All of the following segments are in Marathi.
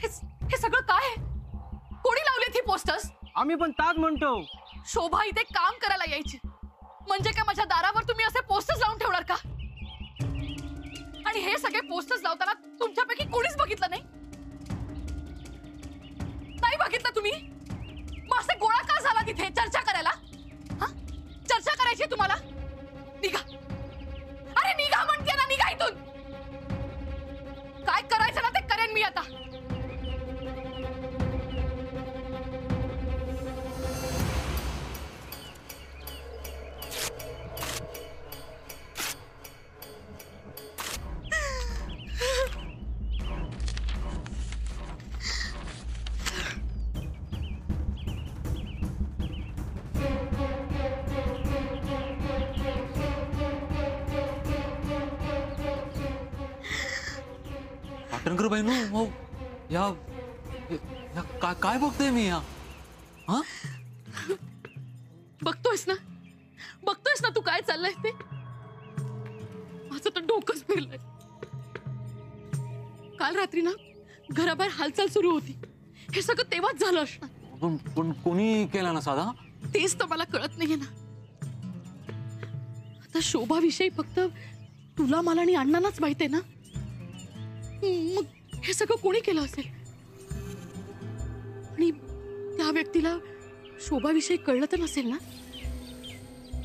हे सगळं काय? कोणी लावलेत ही पोस्टर्स? आम्ही पण ताज म्हणतो. शोभा इथे काम करायला यायची म्हणजे काय माझ्या दारावर तुम्ही असे पोस्टर्स लावून ठेवणार का? आणि हे सगळे पोस्टर्स लावताना तुमच्यापैकी कोणीच बघितलं नाही? नाही बघितलं तुम्ही? मग असे गोळा का झाला तिथे चर्चा करायला? हा, चर्चा करायची तुम्हाला? निघा, अरे निघा म्हणते ना, निघा इथून. काय करायचं ना ते करेन मी आता. पाटणकर बहिणू, या काय बघतोय मी? या बघतोयस ना तू काय चाललंय ते? माझं तर डोकंच फिरलंय. काल रात्री ना घराबाहेर हालचाल सुरू होती. हे सगळं तेव्हाच झालं असणार. पण कोणी केला ना साधा? तेच तर मला कळत नाहीये ना. आता शोभाविषयी फक्त तुला, मला आणि अण्णांनाच माहिती आहे ना. मग हे सगळं कोणी केलं असेल? आणि त्या व्यक्तीला शोभाविषयी कळलं तर नसेल ना?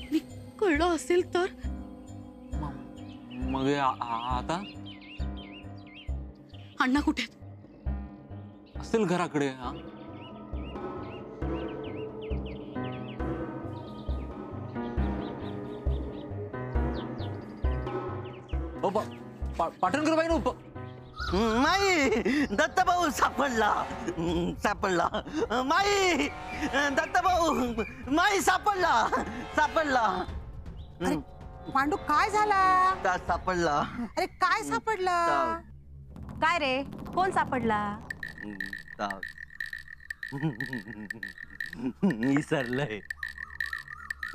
आणि कळलं असेल तर मग आता अण्णा कुठे आहेत? असेल घराकडे. पाटणकर बहिणू, माई दत्ताभाऊ सापडला. माई दत्ताभाऊ, माई सापडला. अरे पांडू, काय झाला? सापडला. अरे काय सापडला? काय रे, कोण सापडला?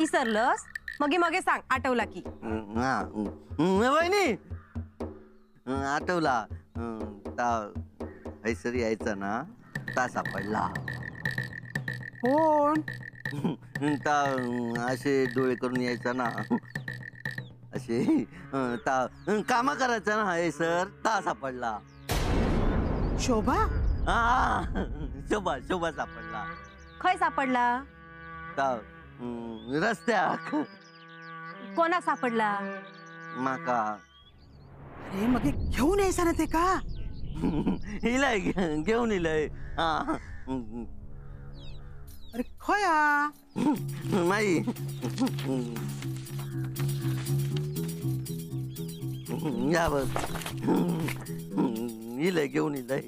इसरलंस? मगे सांग, आठवला की? वहिनी आठवला. हैसर यायचा ना, ता सापडला. कोण? ता असे डोळे करून यायचा ना, असे ता कामा करायचा ना हैसर, ता सापडला. शोभा? हा, शोभा सापडला. खय सापडला? ता रस्त्याक. कोणाक सापडला? माका. अरे मग घेऊन यायचा ना ते का? हिलाय घेऊन इलय. अरे खया माई या बस, इलय घेऊन इलय.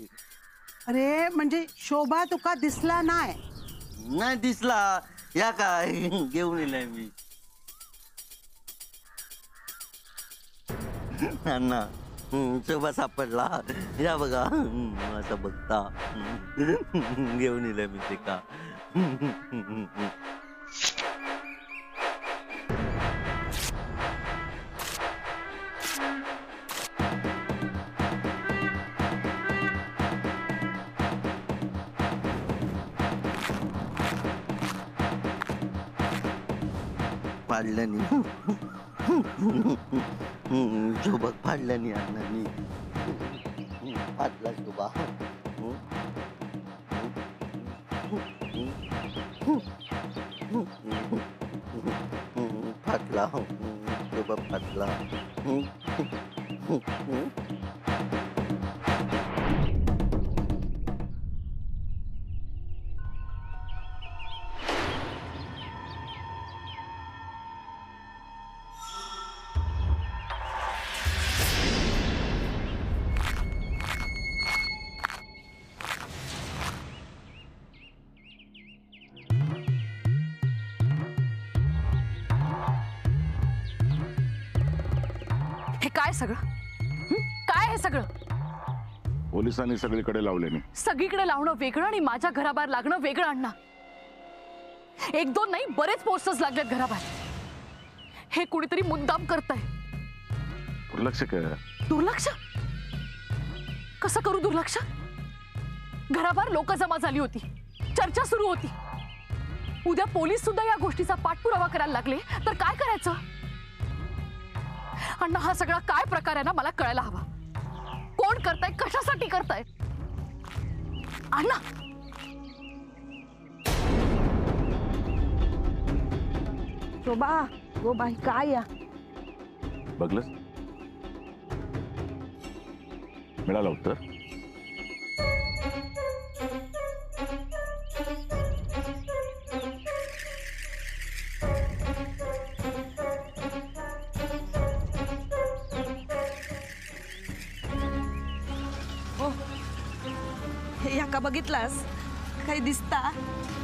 अरे म्हणजे शोभा तुका दिसला नाही दिसला. या काय घेऊन इलय मी. अण्णा, शोभा सापडला. या बघा, असं बघता घेऊन इलय मी ते का. पाडल्यानी शोभा पाडल्यानी अण्णांनी. पाडला शोभा. फाटला शोभा फाटला. काय सगळं? काय हे सगळं? पोलिसांनी सगळीकडे लावले नाही. सगळीकडे लावणं वेगळं आणि माझ्या घराबाहेर लागणं वेगळं. अण्णा, एक दोन नाही, बरेच पोस्टर्स लागलेत घराबाहेर. हे कुणीतरी मुद्दाम करतंय. दुर्लक्ष कर. दुर्लक्ष? कसं करू दुर्लक्ष? घराबाहेर लोक जमा झाली होती, चर्चा सुरू होती. उद्या पोलीस सुद्धा या गोष्टीचा पाठपुरावा करायला लागले तर काय करायचं? अण्णा, हा सगळा काय प्रकार आहे ना मला कळायला हवा. कोण करताय, कशासाठी करताय? अण्णा, शोभा गो बाई काय या बघलंस मिळालं उत्तर. हे या का बघितलास? काही दिसता?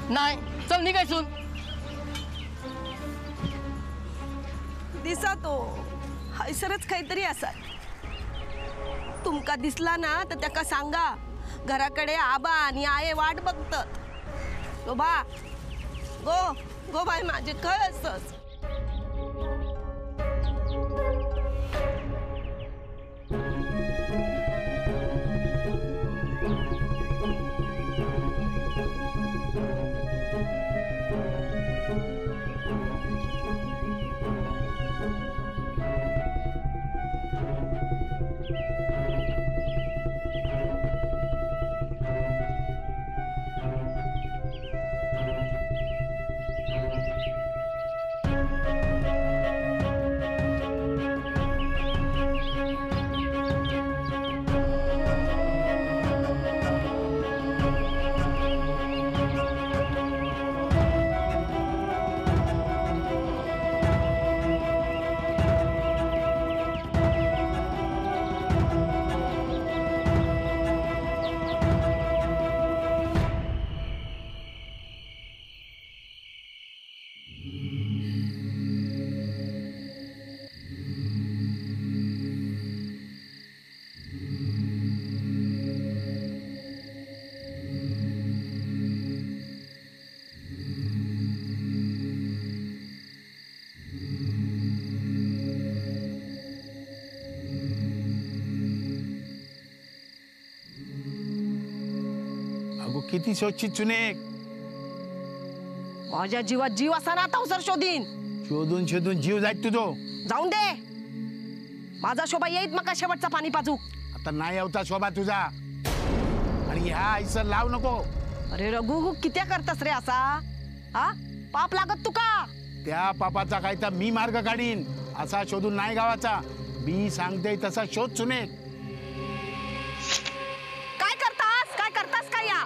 नाही, चल निघायचून. दिसा तो हैसरच काहीतरी असा. तुमका दिसला ना तर त्याका सांगा घराकडे आबा आणि आये वाट बघतात. शोभा गो गो बाय माझे खय असतच. अगो किती शोधची चुने. माझ्या जीवात जीव असा ना आता सर शोधीन. शोधून शोधून जीव जायत तुझो. जाऊन दे, माझा शोभा येईत मग शेवटचा पाणी पाजू. आता नाही होता शोभा तुझा. आणि ह्या आईचं लाव नको. अरे रघु कित्या करतस रे असा? हा पाप लागत तुका. त्या पापाचा काय तर मी मार्ग काढीन. असा शोधून नाही गावाचा. मी सांगते तसा शोध चुने. काय करतास? काय करतास काय या?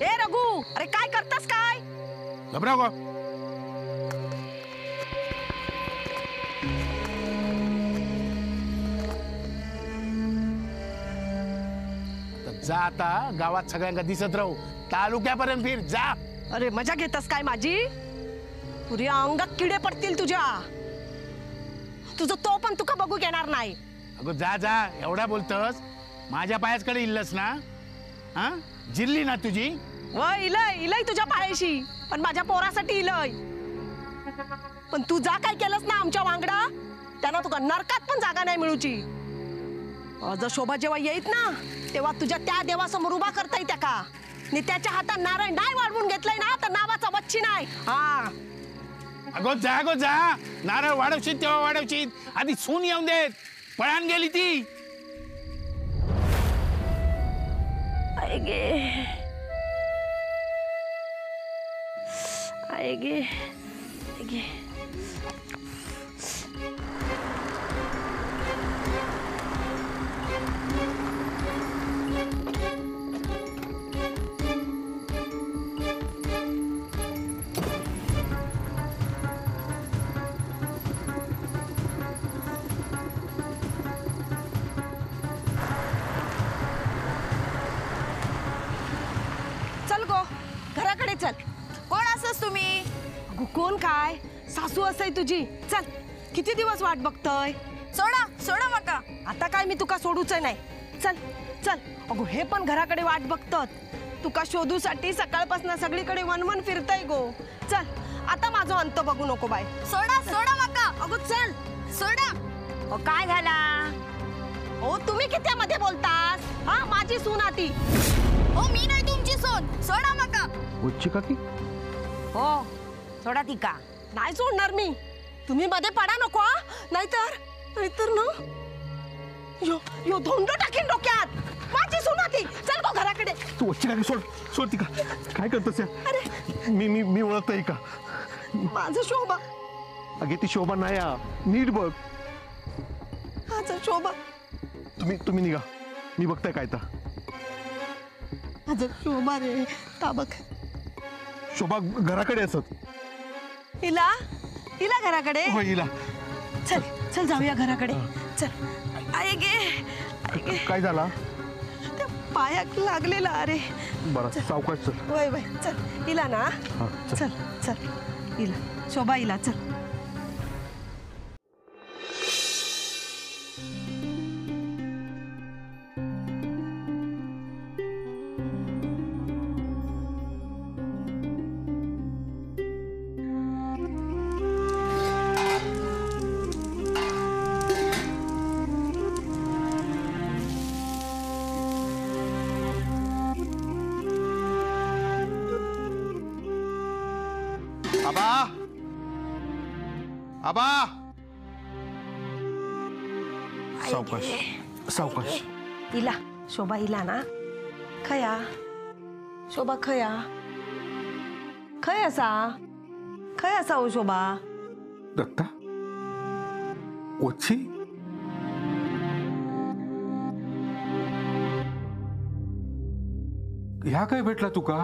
ए रघु, अरे काय करतास काय? घबराव गो. जा आता गावात सगळ्यांना दिसत राहू. तालुक्यापर्यंत फिर जा. अरे मजा घेतस काय माझी? पुऱ्या अंगात किडे पडतील तुझ्या. तुझं तो पण तुका बघू घेणार नाही. अगो जा जा. एवढा बोलतस. माझ्या पायाकडे इल्लस ना. हा जिरली ना तुझी. व इलय इलय तुझ्या पायाशी, पण माझ्या पोरासाठी इलय. पण तू जा काय केलंस ना आमच्या वांगडा, त्यांना तुका नरकात पण जागा नाही मिळूची. जर शोभा जेव्हा येईत ना तेव्हा तुझ्या त्या देवासमोर उभा करता येत्या का? नि त्याच्या हातात नारायण नाही वाढवून घेतलंय ना तर नावाचा वच्ची नाही. हा अगो जा. नारळ वाढवशीत तेव्हा वाढवशीत. आधी सून येऊन देत. पळान गेली ती. आय गे चल गो घराकडे चल. कोण असस तुम्ही? अगो कोण काय, सासू असय तुझी. चल, किती दिवस वाट बघतोय. सोडा मका. आता काय मी तुका सोडूच नाही. चल चल. अगो हे पण घराकडे वाट बघतात. तुका शोधूसाठी सकाळपासून सगळीकडे वनवन फिरताय गो. चल आता माझा अंत बघू नको बाय. सोडा मका. अगं चल. सोडा. ओ काय झाला? ओ तुम्ही कित्यामध्ये बोलतास? हा माझी सून आती. हो मी नाही तुमची सोन. सोडा नका. उच्ची काकी हो सोडा ती का? नाही सोडणार मी. तुम्ही मध्ये पडा नको हा. नाहीतर ना यो यो धोंड टाकीन डोक्यात. माझी सून आती. चल गो घराकडे. तू उच्ची काकी सोड सोड ती का काय करतोस या? अरे मी मी मी ओळखतोय का? माझं शोभा. अगे ती शोभा नाही हा. नीट बघ. माझं शोभा. तुम्ही निघा. मी बघताय काय तर. माझं शोभा रे. ता बघ. शोभा घराकडे असत. हिला घराकडे. हो हिला. चल चल जाऊया घराकडे. चल. आये गे. काय झाला? त्या पायाक लागलेला अरे. बरं सावकाश चल. वय वय चल. हिला ना. हा, चल. चल चल. हिला शोभा हिला चल. आबा आबा सावकाश सावकाश. हिला शोभा हिला ना. खया शोभा खया. खय असा हो शोभा. दत्ता ओछी ह्या काय भेटला तुका?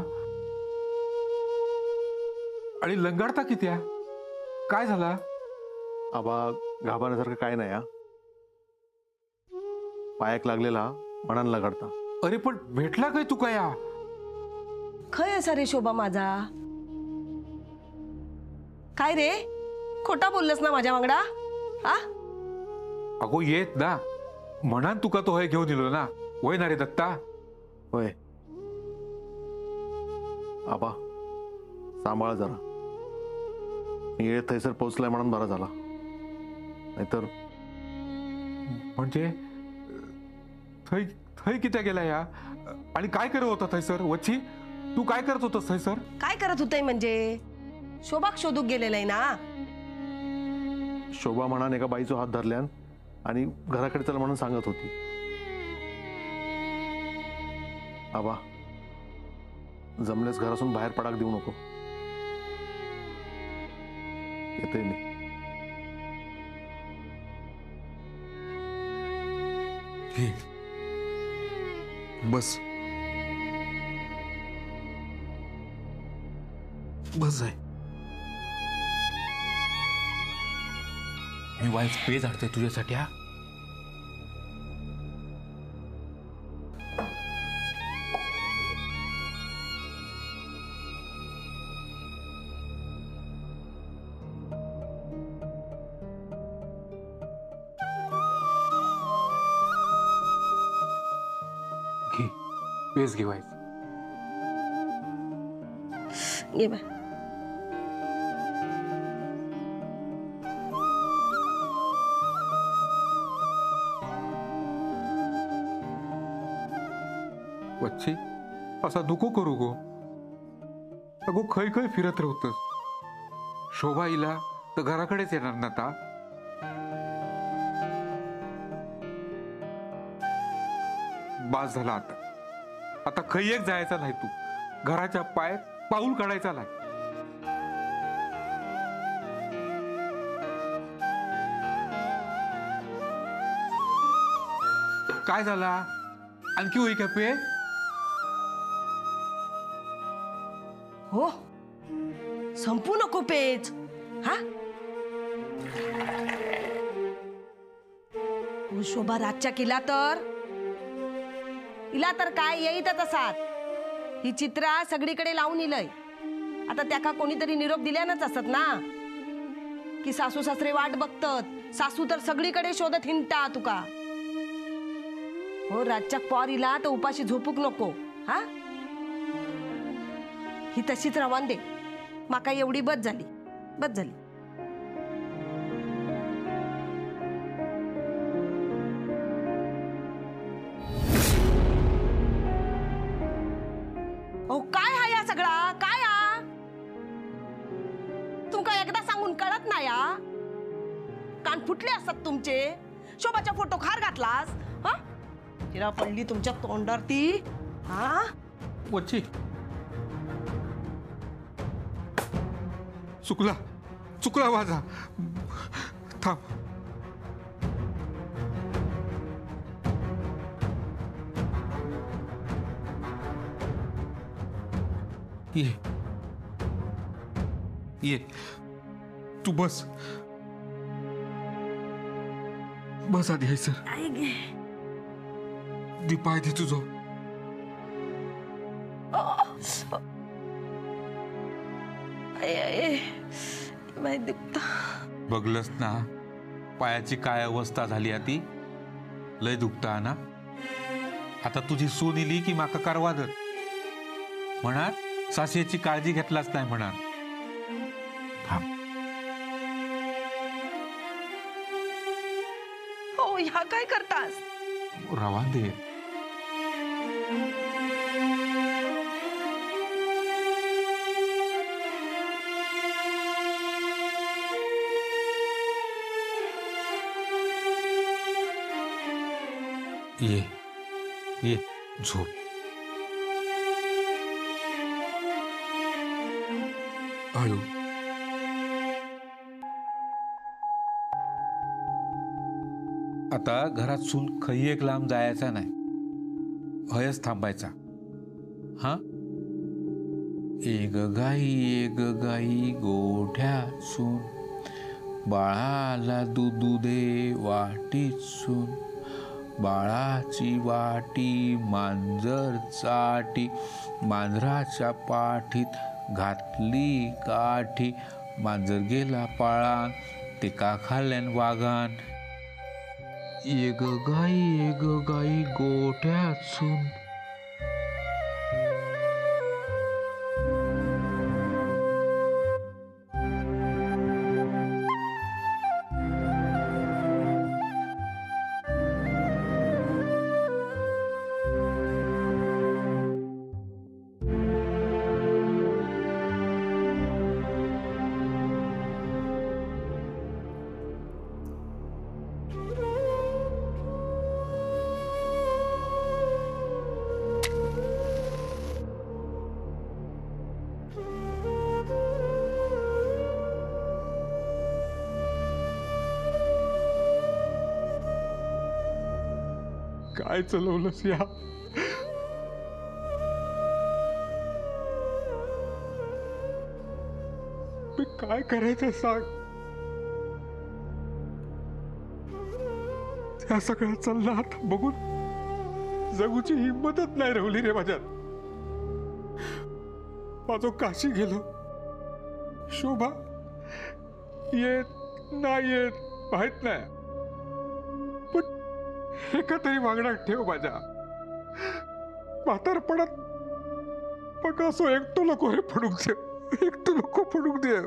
आणि लंगाडता कित्या? काय झाला? आबा घाबरण्यासारखं काय नाही हा. पायाक लागलेला मनान लगाडता. अरे पण भेटला काय तुका या? खय असा रे शोभा माझा. काय रे खोटा बोललस ना माझ्या वांगडा. हा अगो येत ना म्हणान तुका तो हे घेऊन दिलो ना. होय ना रे दत्ता? होय. आबा सांभाळा जरा. मी येत थैसर पोचलाय म्हणून बरा झाला. नाहीतर म्हणजे थै थै कित्या गेला या? आणि काय करत होता थैसर? वच्छी तू काय करत होतास थैसर? काय करत होते म्हणजे? शोभाक शोधूक गेलेलाय ना. शोभा म्हणान एका बाईचा हात धरल्यान आणि घराकडे चल म्हणून सांगत होती. आबा जमलेस घरातून बाहेर पडाक देऊ नको. येते मी. बस बस आहे. मी वाईस पे झाडते तुझ्यासाठी. हा घे पेस घे वाईस. ये बा. वच्छी असा दुखो करू गो. अगो खय खय फिरत राहतस. शोभा इला तर घराकडेच येणार ना. ता बास झाला आता. आता खय एक जायचा नाही तू. घराच्या पाय पाऊल काढायचा नाही. काय झाला? आणखी होई का पे? हो संपू नको पेच. हा हो शोभा रातच्या केला तर काय येईतच असात. ही चित्रा सगळीकडे लावून इलय. आता त्याका कोणीतरी निरोप दिल्यानच असत ना की सासू सासरे वाट बघतात. सासू तर सगळीकडे शोधत हिंडता तुका. हो रातच्या पॉर इला तर उपाशी झोपूक नको. हा ही तशीच रवान दे. माका एवढी बस झाली. अजून कळत नाही हा? कान फुटले असतात तुमचे. शोभाच्या फोटो खार घातलास हा? चिरा पडली तुमच्या तोंडावर ती हा? वच्ची चुकला चुकला माझा. थांब. ये तू बस बस आधी आहे सर. दीपा आहे तुझो. बघलंस ना पायाची काय अवस्था झाली ती. लय दुखता ना. आता तुझी सून इली की माका करवा दर म्हणा. सासयेची काळजी घेतलाच नाही म्हणा. थांब. हो ह्या काय करतास? रवा दे. ये ये झोप. हळू. आता घरात सून खई एक लांब जायचा नाही. हयच थांबायचा. हा. एक गाई गोठ्यात सून बाळाला दूध दे वाटीत सून. बाळाची वाटी मांजर चाटी. मांजराच्या पाठीत घातली काठी. मांजर गेला पाळान ते का खाल्ल्यान वागान. एक गाई गोठ्यात सून. काय चालवलंस या? मी काय करायचं सांग. त्या सगळ्या चाललात बघून जगूची हिंमतच नाही राहिली रे माझ्यात. माझं काशी गेलो. शोभा येत नाही येत माहित नाही. एका तरी वागण्यात ठेव माझ्या. म्हातारपणात मग असं एकटो नको रे पडूक दे. एकटो नको पडूक दे.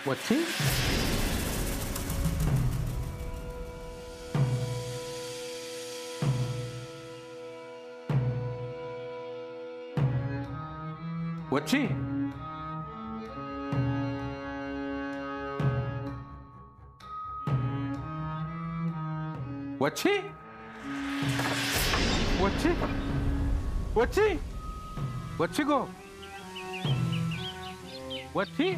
वच्ची वच्ची वच्ची वच्ची वच्ची वच्ची गो वच्ची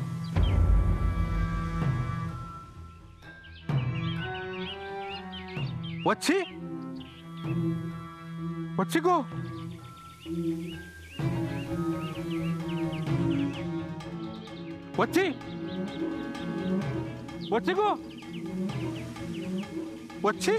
वच्ची वच्ची गो वच्ची वच्ची गो वच्ची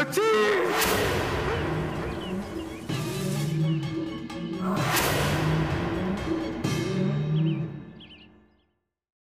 बच्ची